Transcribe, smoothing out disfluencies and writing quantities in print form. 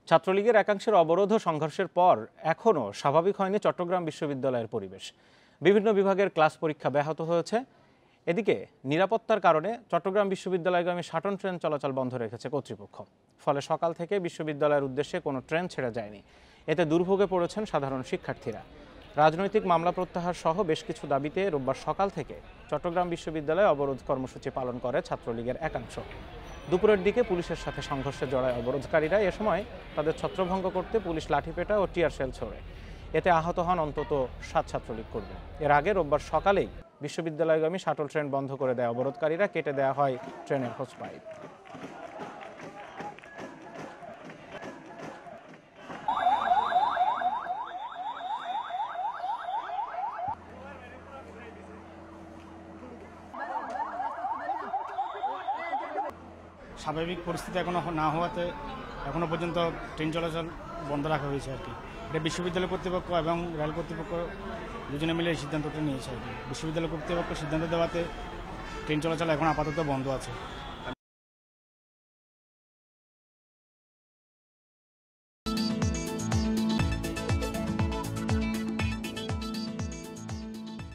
ছাত্রলীগের একাংশের অবরোধ ও সংঘর্ষের পর এখনও স্বাভাবিক হয়নি চট্টগ্রাম বিশ্ববিদ্যালয়ের পরিবেশ। বিভিন্ন বিভাগের ক্লাস পরীক্ষা ব্যাহত হয়েছে। এদিকে নিরাপত্তার কারণে চট্টগ্রাম বিশ্ববিদ্যালয়গামী শাটল ট্রেন চলাচল বন্ধ রেখেছে কর্তৃপক্ষ। ফলে সকাল থেকে বিশ্ববিদ্যালয়ের উদ্দেশ্যে কোনো ট্রেন ছেড়ে যায়নি। এতে দুর্ভোগে পড়েছেন সাধারণ শিক্ষার্থীরা। রাজনৈতিক মামলা প্রত্যাহার সহ বেশ কিছু দাবিতে রোববার সকাল থেকে চট্টগ্রাম বিশ্ববিদ্যালয়ে অবরোধ কর্মসূচি পালন করে ছাত্রলীগের একাংশ। দুপুরের দিকে পুলিশের সাথে সংঘর্ষে জড়ায় অবরোধকারীরা। এ সময় তাদের ছত্রভঙ্গ করতে পুলিশ লাঠিপেটা ও টিয়ার শেল ছোড়ে। এতে আহত হন অন্তত 7 ছাত্রলীগ কর্মী। এর আগে রোববার সকালেই বিশ্ববিদ্যালয়গামী শাটল ট্রেন বন্ধ করে দেয় অবরোধকারীরা। কেটে দেওয়া হয় ট্রেনের হোস পাইপ। স্বাভাবিক পরিস্থিতি এখনো না হওয়াতে এখনো পর্যন্ত ট্রেন চলাচল বন্ধ রাখা হয়েছে আর কি। এটা বিশ্ববিদ্যালয় কর্তৃপক্ষ এবং রেল কর্তৃপক্ষ দুজনে মিলে এই সিদ্ধান্তটা নিয়েছে আর কি। বিশ্ববিদ্যালয় কর্তৃপক্ষ সিদ্ধান্ত দেওয়াতে ট্রেন চলাচল এখন আপাতত বন্ধ আছে।